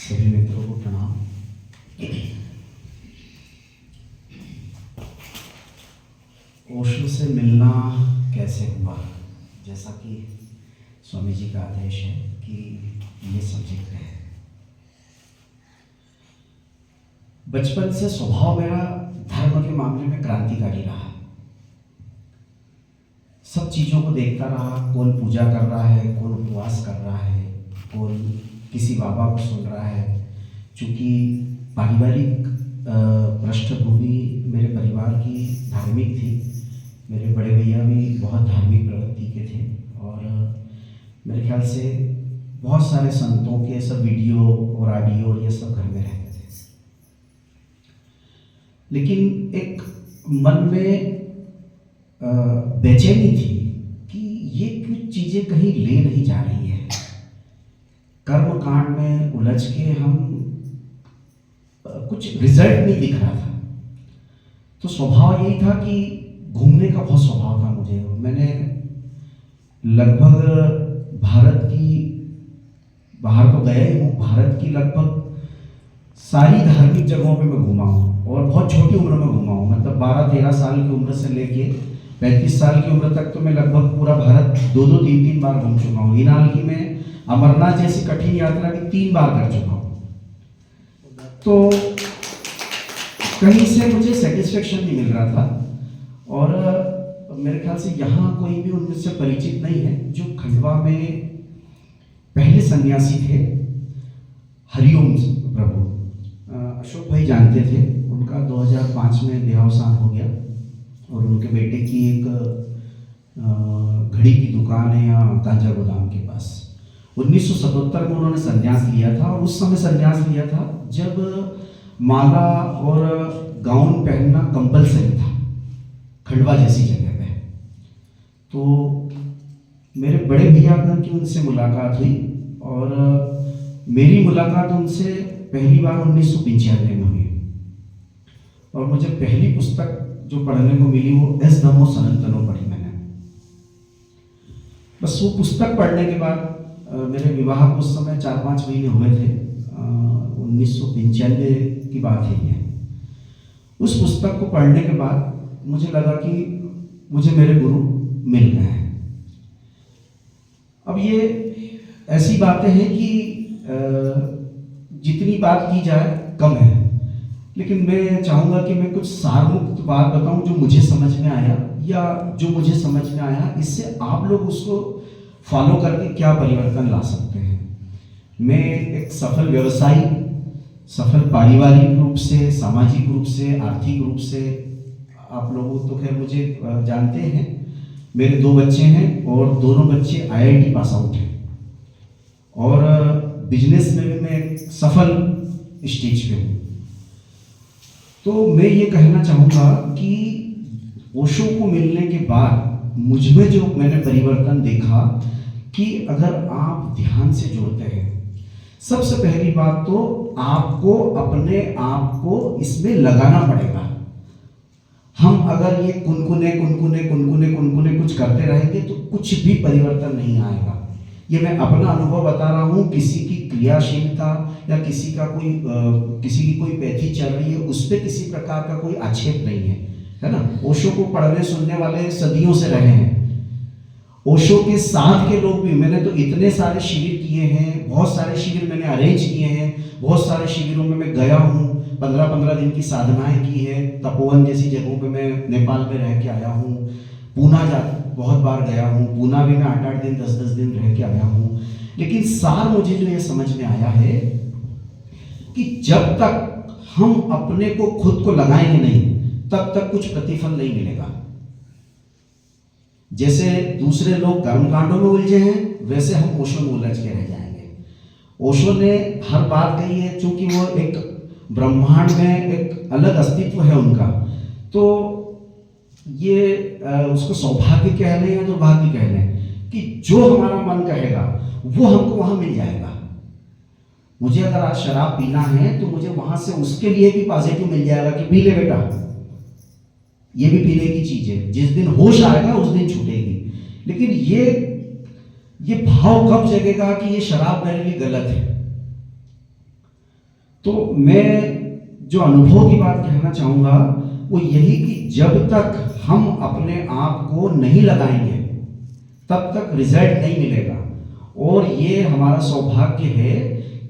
सभी मित्रों को प्रणाम। ओशो से मिलना कैसे हुआ, जैसा कि स्वामी जी का आदेश है कि ये सब्जेक्ट है। बचपन से स्वभाव मेरा धर्म के मामले में क्रांतिकारी रहा। सब चीज़ों को देखता रहा, कौन पूजा कर रहा है, कौन उपवास कर रहा है, कौन किसी बाबा को सुन रहा है। चूँकि पारिवारिक पृष्ठभूमि मेरे परिवार की धार्मिक थी, मेरे बड़े भैया भी बहुत धार्मिक प्रवृत्ति के थे और मेरे ख्याल से बहुत सारे संतों के सब वीडियो और ऑडियो ये सब घर में रहते थे। लेकिन एक मन में बेचैनी थी कि ये कुछ चीज़ें कहीं ले नहीं जा रही है। कर्म कांड में उलझ के हम कुछ रिजल्ट नहीं दिख रहा था। तो स्वभाव यही था कि घूमने का बहुत स्वभाव था मुझे। मैंने लगभग भारत की, बाहर तो गया ही हूँ, भारत की लगभग सारी धार्मिक जगहों पे मैं घूमा हूँ और बहुत छोटी उम्र में घूमा हूँ। मतलब 12-13 साल की उम्र से लेके 35 साल की उम्र तक तो मैं लगभग पूरा भारत 2-2, 3-3 बार घूम चुका हूँ। हिनाल की मैं अमरनाथ जैसी कठिन यात्रा भी 3 बार कर चुका हूँ। तो कहीं से मुझे सेटिस्फेक्शन नहीं मिल रहा था और मेरे ख्याल से यहाँ कोई भी उनमें से परिचित नहीं है जो खंडवा में पहले सन्यासी थे, हरिओम प्रभु। अशोक भाई जानते थे, उनका 2005 में देहावसान हो गया और उनके बेटे की एक घड़ी की दुकान है यहाँ गांजा गोदाम के पास। 1977 में उन्होंने संन्यास लिया था और उस समय संन्यास लिया था जब माला और गाउन पहनना कंपलसरी था खंडवा जैसी जगह पे। तो मेरे बड़े भैया की उनसे मुलाकात हुई और मेरी मुलाकात उनसे पहली बार 1995 में हुई और मुझे पहली पुस्तक जो पढ़ने को मिली वो एस धम्मो सनातनो पढ़ी मैंने। बस वो पुस्तक पढ़ने के बाद मेरे विवाह को उस समय 4-5 महीने हुए थे। 1995 की बात है ये। उस पुस्तक को पढ़ने के बाद मुझे लगा कि मुझे मेरे गुरु मिल गए हैं। अब ये ऐसी बातें हैं कि जितनी बात की जाए कम है, लेकिन मैं चाहूँगा कि मैं कुछ सारमुक्त बात बताऊं जो मुझे समझ में आया या जो मुझे समझ में आया, इससे आप लोग उसको फॉलो करके क्या परिवर्तन ला सकते हैं। मैं एक सफल व्यवसायी, सफल पारिवारिक रूप से, सामाजिक रूप से, आर्थिक रूप से, आप लोग तो खैर मुझे जानते हैं। मेरे 2 बच्चे हैं और दोनों बच्चे IIT पास आउट हैं और बिजनेस में भी मैं सफल स्टेज पे हूँ। तो मैं ये कहना चाहूँगा कि ओशो को मिलने के बाद मुझ में जो मैंने परिवर्तन देखा कि अगर आप ध्यान से जुड़ते हैं, सबसे पहली बात तो आपको अपने आप को इसमें लगाना पड़ेगा। हम अगर ये कुनकुने कुछ करते रहेंगे तो कुछ भी परिवर्तन नहीं आएगा। ये मैं अपना अनुभव बता रहा हूँ। किसी की क्रियाशीलता या किसी की कोई पैथी चल रही है, उस पर किसी प्रकार का कोई आक्षेप नहीं है ना। ओशो को पढ़ने सुनने वाले सदियों से रहे हैं। ओशो के साथ के लोग भी, मैंने तो इतने सारे शिविर किए हैं, बहुत सारे शिविर मैंने अरेंज किए हैं, बहुत सारे शिविरों में मैं गया हूँ, 15-15 दिन की साधनाएं की है। तपोवन जैसी जगहों पे मैं नेपाल में रह के आया हूँ। पूना बहुत बार गया हूँ, पूना भी मैं 8-8 दिन 10-10 दिन रह के आया हूँ। लेकिन सार मुझे जो ये समझ में आया है कि जब तक हम अपने को खुद को लगाएंगे नहीं, तब तक कुछ प्रतिफल नहीं मिलेगा। जैसे दूसरे लोग कर्मकांडों में उलझे हैं, वैसे हम ओशो में उलझ के रह जाएंगे। ओशो ने हर बात कही है, चूंकि वो एक ब्रह्मांड में एक अलग अस्तित्व है उनका, तो ये उसको सौभाग्य कह लें या दुर्भाग्य कह लें कि जो हमारा मन कहेगा वो हमको वहां मिल जाएगा। मुझे अगर आज शराब पीना है तो मुझे वहां से उसके लिए भी पॉजिटिव मिल जाएगा कि पी ले बेटा, ये भी पीने की चीज है। जिस दिन होश आएगा उस दिन छूटेगी। लेकिन ये भाव कब जगेगा कि ये शराब मेरे लिए गलत है। तो मैं जो अनुभव की बात कहना चाहूँगा वो यही कि जब तक हम अपने आप को नहीं लगाएंगे तब तक रिजल्ट नहीं मिलेगा। और ये हमारा सौभाग्य है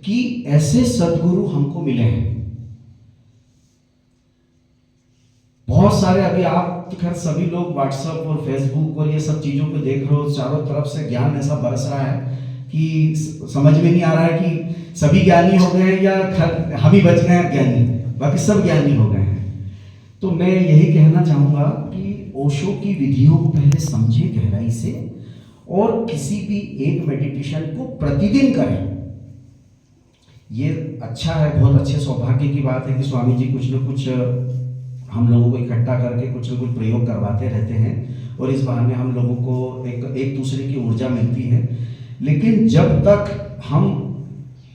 कि ऐसे सद्गुरु हमको मिले हैं। बहुत सारे, अभी आप खैर सभी लोग व्हाट्सएप और फेसबुक और ये सब चीज़ों को देख रहे हो, चारों तरफ से ज्ञान ऐसा बरस रहा है कि समझ में नहीं आ रहा है कि सभी ज्ञानी हो गए या हम ही बच गए हैं ज्ञानी, बाकी सब ज्ञानी हो गए हैं। तो मैं यही कहना चाहूँगा कि ओशो की विधियों को पहले समझे गहराई से और किसी भी एक मेडिटेशन को प्रतिदिन करें। ये अच्छा है, बहुत अच्छे सौभाग्य की बात है कि स्वामी जी कुछ न कुछ हम लोगों को इकट्ठा करके कुछ न कुछ प्रयोग करवाते रहते हैं और इस बहाने हम लोगों को एक दूसरे की ऊर्जा मिलती है। लेकिन जब तक हम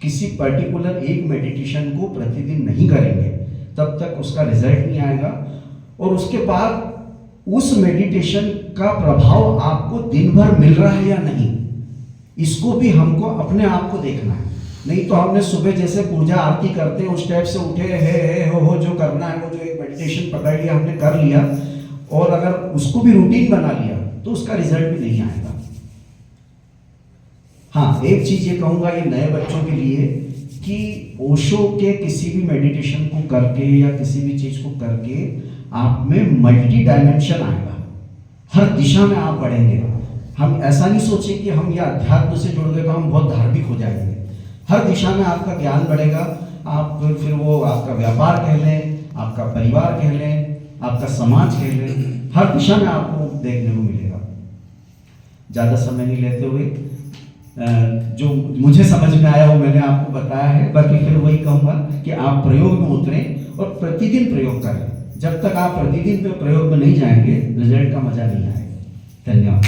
किसी पर्टिकुलर एक मेडिटेशन को प्रतिदिन नहीं करेंगे तब तक उसका रिजल्ट नहीं आएगा। और उसके बाद उस मेडिटेशन का प्रभाव आपको दिन भर मिल रहा है या नहीं, इसको भी हमको अपने आप को देखना है। नहीं तो हमने सुबह जैसे पूजा आरती करते हैं उस टाइप से उठे है हो जो करना है, वो जो एक मेडिटेशन पकड़ लिया हमने कर लिया और अगर उसको भी रूटीन बना लिया तो उसका रिजल्ट भी नहीं आएगा। हाँ, एक चीज ये कहूँगा ये नए बच्चों के लिए कि ओशो के किसी भी मेडिटेशन को करके या किसी भी चीज को करके आप में मल्टी डायमेंशन आएगा, हर दिशा में आप बढ़ेंगे। हम ऐसा नहीं सोचे कि हम ये अध्यात्म से जुड़ गए तो हम बहुत धार्मिक हो जाएंगे। हर दिशा में आपका ज्ञान बढ़ेगा। आप फिर वो आपका व्यापार कह लें, आपका परिवार कह लें, आपका समाज कह लें, हर दिशा में आपको देखने को मिलेगा। ज़्यादा समय नहीं लेते हुए जो मुझे समझ में आया वो मैंने आपको बताया है। बाकी फिर वही कहूँगा कि आप प्रयोग में उतरें और प्रतिदिन प्रयोग करें। जब तक आप प्रतिदिन प्रयोग में नहीं जाएंगे रिजल्ट का मजा नहीं आएगा। धन्यवाद।